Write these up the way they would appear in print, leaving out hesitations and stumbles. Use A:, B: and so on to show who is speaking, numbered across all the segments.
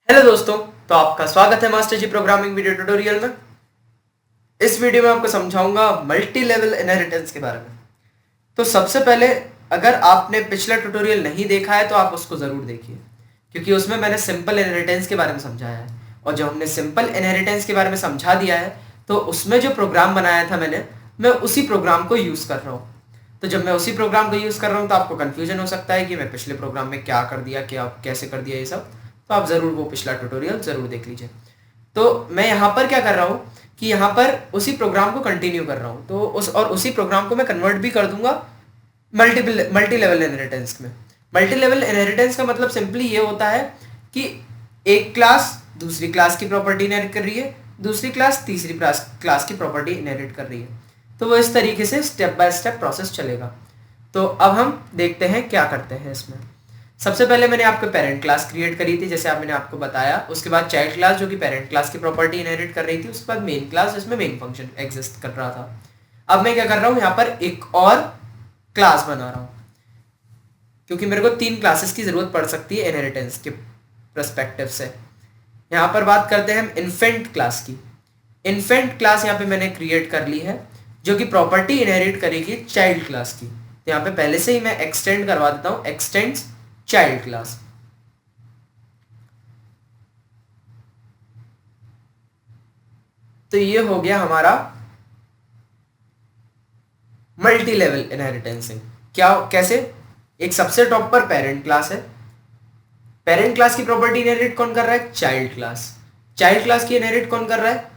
A: Hello दोस्तों, तो आपका स्वागत है मास्टर जी प्रोग्रामिंग वीडियो ट्यूटोरियल में। इस वीडियो में आपको समझाऊंगा मल्टी लेवल इनहेरिटेंस के बारे में। तो सबसे पहले, अगर आपने पिछला ट्यूटोरियल नहीं देखा है तो आप उसको ज़रूर देखिए, क्योंकि उसमें मैंने सिंपल इनहेरिटेंस के बारे में समझाया है। और जब हमने सिंपल इनहेरिटेंस के बारे में समझा दिया है तो उसमें जो प्रोग्राम बनाया था मैं उसी प्रोग्राम को यूज़ कर रहा हूँ। तो जब मैं उसी प्रोग्राम को यूज़ कर रहा हूँ तो आपको कन्फ्यूजन हो सकता है कि मैं पिछले प्रोग्राम में क्या कर दिया, क्या कैसे कर दिया ये सब। तो आप ज़रूर वो पिछला ट्यूटोरियल ज़रूर देख लीजिए। तो मैं यहाँ पर क्या कर रहा हूँ कि यहाँ पर उसी प्रोग्राम को कंटिन्यू कर रहा हूँ, तो उसी प्रोग्राम को मैं कन्वर्ट भी कर दूंगा मल्टी लेवल इनहेरिटेंस में। मल्टी लेवल इनहेरिटेंस का मतलब सिंपली ये होता है कि एक क्लास दूसरी क्लास की प्रॉपर्टी इनहेरिट कर रही है, दूसरी क्लास तीसरी क्लास की प्रॉपर्टी इनहेरिट कर रही है। तो वो इस तरीके से स्टेप बाय स्टेप प्रोसेस चलेगा। तो अब हम देखते हैं क्या करते हैं इसमें। सबसे पहले मैंने आपको पेरेंट क्लास क्रिएट करी थी, जैसे मैंने आपको बताया। उसके बाद चाइल्ड क्लास जो कि पेरेंट क्लास की प्रॉपर्टी इनहेरिट कर रही थी। उसके बाद मेन क्लास जिसमें मेन फंक्शन एग्जिस्ट कर रहा था। अब मैं क्या कर रहा हूँ, यहाँ पर एक और क्लास बना रहा हूँ, क्योंकि मेरे को 3 क्लासेस की जरूरत पड़ सकती है इनहेरिटेंस के पर्सपेक्टिव से। यहाँ पर बात करते हैं हम इन्फेंट क्लास की। इन्फेंट क्लास यहाँ पे मैंने क्रिएट कर ली है, जो कि प्रॉपर्टी इनहेरिट करेगी चाइल्ड क्लास की। तो यहाँ पे पहले से ही मैं एक्सटेंड करवा देता हूँ, एक्सटेंड्स चाइल्ड क्लास। तो ये हो गया हमारा मल्टी लेवल इनहेरिटेंसिंग। क्या कैसे? एक सबसे टॉप पर पेरेंट क्लास है। पेरेंट क्लास की प्रॉपर्टी इनहेरिट कौन कर रहा है? Child class. चाइल्ड क्लास की इनहेरिट कौन कर रहा है?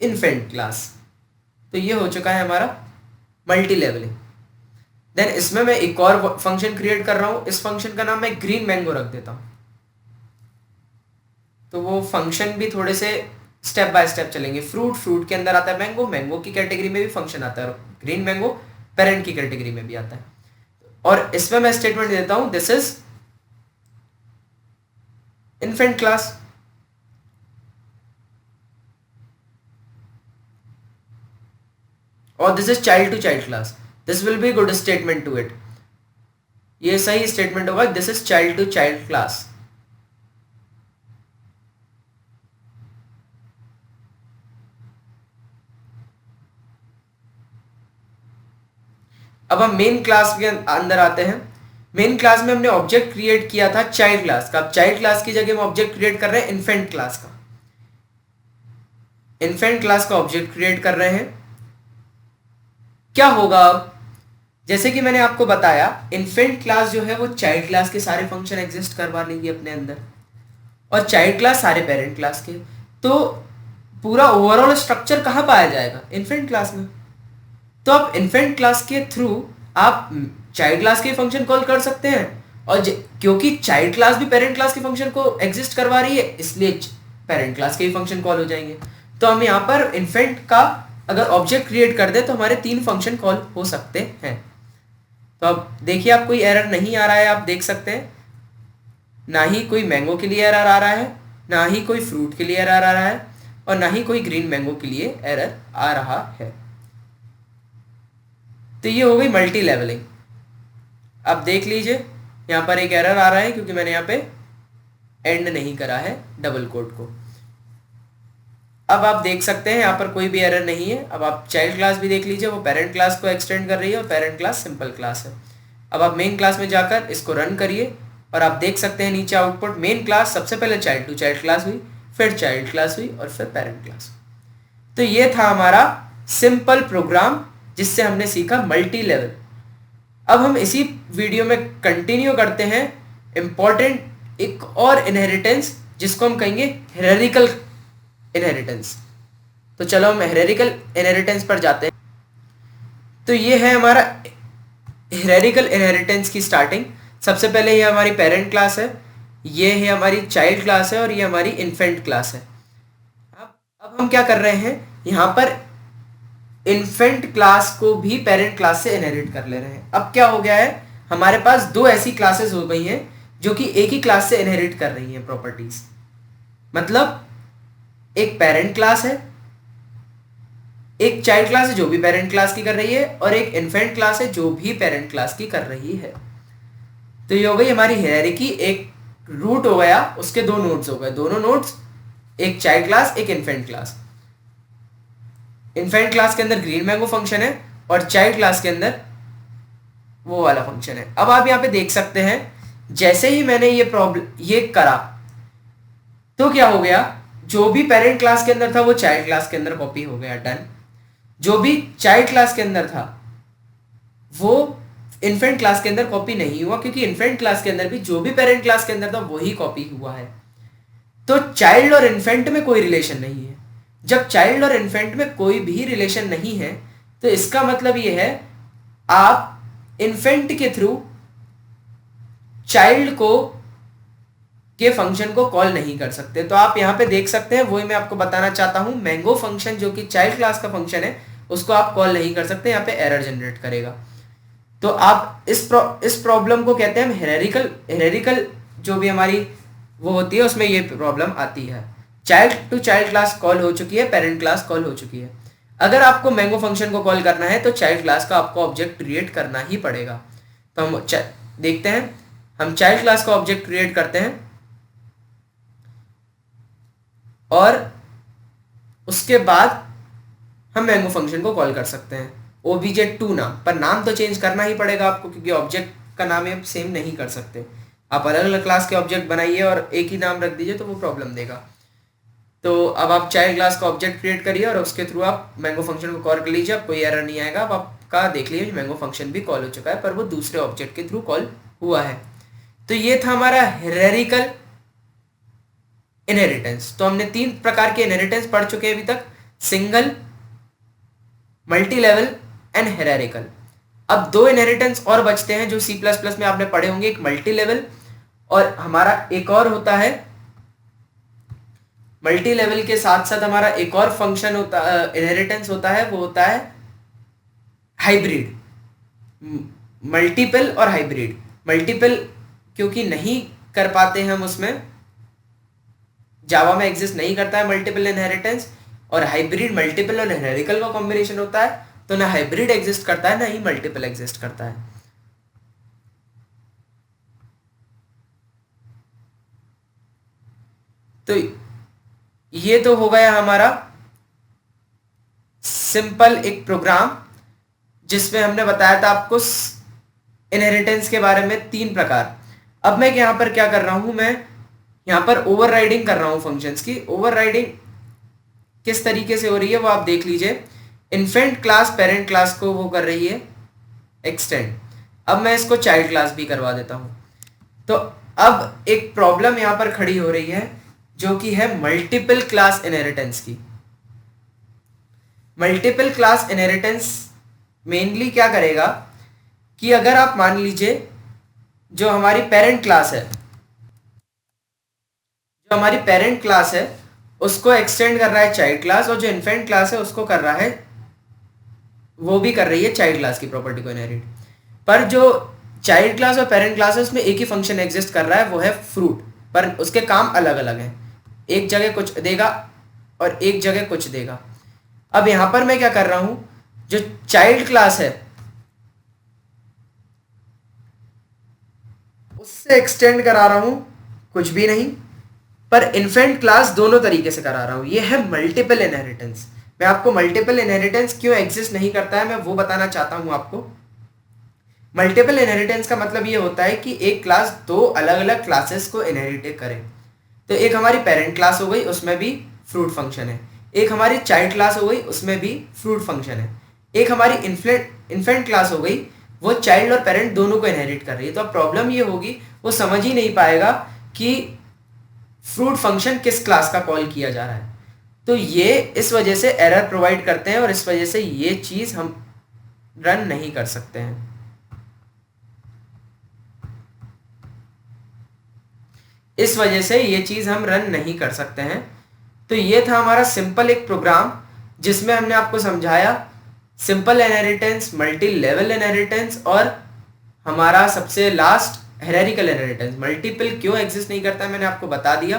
A: Infant class. तो ये हो चुका है हमारा मल्टी लेवलिंग। देन इसमें मैं एक और फंक्शन क्रिएट कर रहा हूं। इस फंक्शन का नाम मैं ग्रीन मैंगो रख देता हूं। तो वो फंक्शन भी थोड़े से स्टेप बाय स्टेप चलेंगे। फ्रूट के अंदर आता है मैंगो की कैटेगरी में भी फंक्शन आता है, और ग्रीन मैंगो पेरेंट की कैटेगरी में भी आता है। और इसमें मैं स्टेटमेंट देता हूं, दिस इज इन्फेंट क्लास। और this is child to child class. This will be good statement to it. ये सही स्टेटमेंट होगा, this is child to child class. अब हम मेन क्लास के अंदर आते हैं। मेन क्लास में हमने ऑब्जेक्ट क्रिएट किया था चाइल्ड क्लास का। अब चाइल्ड क्लास की जगह हम ऑब्जेक्ट क्रिएट कर रहे हैं इन्फेंट क्लास का। इन्फेंट क्लास का ऑब्जेक्ट क्रिएट कर रहे हैं। क्या होगा अब? जैसे कि मैंने आपको बताया, इन्फेंट क्लास जो है वो चाइल्ड क्लास के सारे फंक्शन एग्जिस्ट करवा लेंगी अपने अंदर, और चाइल्ड क्लास सारे पेरेंट क्लास के। तो पूरा ओवरऑल स्ट्रक्चर कहाँ पाया जाएगा? इन्फेंट क्लास में। तो आप इन्फेंट क्लास के थ्रू आप चाइल्ड क्लास के फंक्शन कॉल कर सकते हैं। और क्योंकि चाइल्ड क्लास भी पेरेंट क्लास के फंक्शन को एग्जिस्ट करवा रही है, इसलिए पेरेंट क्लास के ही फंक्शन कॉल हो जाएंगे। तो हम यहाँ पर इन्फेंट का अगर ऑब्जेक्ट क्रिएट कर दे तो हमारे 3 फंक्शन कॉल हो सकते हैं। तो अब देखिए, आप कोई एरर नहीं आ रहा है, आप देख सकते हैं। ना ही कोई मैंगो के लिए एरर आ रहा है, ना ही कोई फ्रूट के लिए एरर आ रहा है, और ना ही कोई ग्रीन मैंगो के लिए एरर आ रहा है। तो ये हो गई मल्टी लेवलिंग। अब देख लीजिए, यहाँ पर एक एरर आ रहा है क्योंकि मैंने यहाँ पे एंड नहीं करा है डबल कोट को। अब आप देख सकते हैं यहाँ पर कोई भी एरर नहीं है। अब आप चाइल्ड क्लास भी देख लीजिए, वो पेरेंट क्लास को एक्सटेंड कर रही है, और पेरेंट क्लास सिंपल क्लास है। अब आप मेन क्लास में जाकर इसको रन करिए, और आप देख सकते हैं नीचे आउटपुट मेन क्लास सबसे पहले चाइल्ड टू चाइल्ड क्लास हुई, फिर चाइल्ड क्लास हुई, और फिर पेरेंट क्लास। तो ये था हमारा सिंपल प्रोग्राम जिससे हमने सीखा मल्टी लेवल। अब हम इसी वीडियो में कंटिन्यू करते हैं इंपॉर्टेंट एक और इनहेरिटेंस, जिसको हम कहेंगे हेरेरिकल इनहेरिटेंस। तो चलो हम हेरेरिकल इनहेरिटेंस पर जाते हैं। तो ये है हमारा हेरेरिकल इनहेरिटेंस की स्टार्टिंग। सबसे पहले ये हमारी पेरेंट क्लास है, ये है हमारी चाइल्ड क्लास है, और ये हमारी इन्फेंट क्लास है। अब हम क्या कर रहे हैं, यहाँ पर इन्फेंट क्लास को भी पेरेंट क्लास से इनहेरिट कर ले रहे हैं। अब क्या हो गया है, हमारे पास 2 ऐसी क्लासेस हो गई हैं जो कि एक ही क्लास से इनहेरिट कर रही हैं प्रॉपर्टीज। मतलब एक पेरेंट क्लास है, एक चाइल्ड क्लास है जो भी पेरेंट क्लास की कर रही है, और एक इन्फेंट क्लास है जो भी पेरेंट क्लास की कर रही है। तो ये हो गई हमारी हायरार्की एक रूट हो गया, उसके दो नोड्स हो गए, दोनों नोड्स एक चाइल्ड क्लास एक इन्फेंट क्लास। इन्फेंट क्लास के अंदर ग्रीन मैंगो फंक्शन है और चाइल्ड क्लास के अंदर वो वाला फंक्शन है। अब आप यहाँ पे देख सकते हैं जैसे ही मैंने ये करा तो क्या हो गया, जो भी पेरेंट क्लास के अंदर था वो चाइल्ड क्लास के अंदर कॉपी हो गया, डन। जो भी चाइल्ड क्लास के अंदर था वो इन्फेंट क्लास के अंदर कॉपी नहीं हुआ, क्योंकि इन्फेंट क्लास के अंदर भी जो भी पेरेंट क्लास के अंदर था वही कॉपी हुआ है। तो चाइल्ड और इन्फेंट में कोई रिलेशन नहीं है। जब चाइल्ड और इन्फेंट में कोई भी रिलेशन नहीं है तो इसका मतलब ये है आप इन्फेंट के थ्रू चाइल्ड को के फंक्शन को कॉल नहीं कर सकते। तो आप यहां पे देख सकते हैं, वही मैं आपको बताना चाहता हूं, मैंगो फंक्शन जो कि चाइल्ड क्लास का फंक्शन है उसको आप कॉल नहीं कर सकते, यहाँ पे एरर जनरेट करेगा। तो आप इस प्रॉब्लम को कहते हैं हेरेरिकल जो भी हमारी वो होती है उसमें ये प्रॉब्लम आती है। Child to child class call हो चुकी है, पेरेंट क्लास कॉल हो चुकी है। अगर आपको मैंगो फंक्शन को कॉल करना है तो चाइल्ड क्लास का आपको ऑब्जेक्ट क्रिएट करना ही पड़ेगा। तो हम देखते हैं, हम चाइल्ड क्लास का ऑब्जेक्ट क्रिएट करते हैं और उसके बाद हम मैंगो फंक्शन को कॉल कर सकते हैं। obj2 नाम, पर नाम तो चेंज करना ही पड़ेगा आपको, क्योंकि ऑब्जेक्ट का नाम आप सेम नहीं कर सकते। आप अलग अलग क्लास के ऑब्जेक्ट बनाइए और एक ही नाम रख दीजिए तो वो प्रॉब्लम देगा। तो अब आप चाइल्ड क्लास का ऑब्जेक्ट क्रिएट करिए और उसके थ्रू आप मैंगो फंक्शन को कॉल कर लीजिए, अब कोई एरर नहीं आएगा। अब आपका देख लीजिए मैंगो फंक्शन भी कॉल हो चुका है, पर वो दूसरे ऑब्जेक्ट के थ्रू कॉल हुआ है। तो ये था हमारा हेरेरिकल इनहेरिटेंस। तो हमने 3 प्रकार के इनहेरिटेंस पढ़ चुके हैं अभी तक, सिंगल, मल्टी लेवल एंड हेरेरिकल। अब 2 इनहेरिटेंस और बचते हैं जो C++ में आपने पढ़े होंगे, एक मल्टी लेवल और हमारा एक और होता है, मल्टी लेवल के साथ साथ हमारा एक और फंक्शन होता इनहेरिटेंस होता है, वो होता है हाइब्रिड, मल्टीपल और हाइब्रिड। मल्टीपल क्योंकि नहीं कर पाते हम, उसमें जावा में एग्जिस्ट नहीं करता है मल्टीपल इनहेरिटेंस, और हाइब्रिड मल्टीपल और हेरेरिकल का कॉम्बिनेशन होता है, तो ना हाइब्रिड एग्जिस्ट करता है ना ही मल्टीपल एग्जिस्ट करता है। तो ये तो हो गया हमारा सिंपल एक प्रोग्राम जिसमें हमने बताया था आपको इनहेरिटेंस के बारे में 3 प्रकार। अब मैं यहां पर क्या कर रहा हूं, मैं यहां पर ओवरराइडिंग कर रहा हूं फंक्शंस की। ओवरराइडिंग किस तरीके से हो रही है वो आप देख लीजिए। इन्फेंट क्लास पेरेंट क्लास को वो कर रही है एक्सटेंड। अब मैं इसको चाइल्ड क्लास भी करवा देता हूं। तो अब एक प्रॉब्लम यहां पर खड़ी हो रही है जो कि है मल्टीपल क्लास इनहेरिटेंस की। मल्टीपल क्लास इनहेरिटेंस मेनली क्या करेगा कि अगर आप मान लीजिए जो हमारी पेरेंट क्लास है उसको एक्सटेंड कर रहा है चाइल्ड क्लास, और जो इन्फेंट क्लास है उसको कर रहा है, वो भी कर रही है चाइल्ड क्लास की प्रॉपर्टी को इनहेरिट। पर जो चाइल्ड क्लास और पेरेंट क्लास है उसमें एक ही फंक्शन एग्जिस्ट कर रहा है, वो है फ्रूट, पर उसके काम अलग अलग हैं। एक जगह कुछ देगा और एक जगह कुछ देगा। अब यहां पर मैं क्या कर रहा हूं, जो चाइल्ड क्लास है उससे एक्सटेंड करा रहा हूं कुछ भी नहीं, पर इन्फेंट क्लास दोनों तरीके से करा रहा हूं। ये है मल्टीपल इनहेरिटेंस। मैं आपको मल्टीपल इनहेरिटेंस क्यों एग्जिस्ट नहीं करता है मैं वो बताना चाहता हूं आपको। मल्टीपल इनहेरिटेंस का मतलब ये होता है कि एक क्लास 2 अलग अलग क्लासेस को इनहेरिट करे। तो एक हमारी पेरेंट क्लास हो गई, उसमें भी फ्रूट फंक्शन है। एक हमारी चाइल्ड क्लास हो गई, उसमें भी फ्रूट फंक्शन है। एक हमारी इन्फेंट क्लास हो गई, वो चाइल्ड और पेरेंट दोनों को इनहेरिट कर रही है। तो अब प्रॉब्लम ये होगी, वो समझ ही नहीं पाएगा कि फ्रूट फंक्शन किस क्लास का कॉल किया जा रहा है। तो ये इस वजह से एरर प्रोवाइड करते हैं और इस वजह से ये चीज हम रन नहीं कर सकते हैं। इस वजह से ये चीज हम रन नहीं कर सकते हैं। तो ये था हमारा सिंपल एक प्रोग्राम जिसमें हमने आपको समझाया simple inheritance, multi level inheritance और हमारा सबसे लास्ट हेरेरिकल इनहेरिटेंस। मल्टीपल क्यों एग्जिस्ट नहीं करता है मैंने आपको बता दिया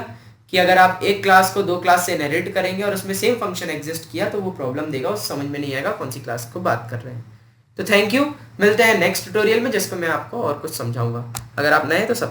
A: कि अगर आप एक क्लास को 2 क्लास से इनहेरिट करेंगे और उसमें सेम फंक्शन एग्जिस्ट किया तो वो प्रॉब्लम देगा, उस समझ में नहीं आएगा कौन सी क्लास को बात कर रहे हैं। तो थैंक यू, मिलते हैं नेक्स्ट ट्यूटोरियल में जिसको मैं आपको और कुछ समझाऊंगा। अगर आप नए तो सब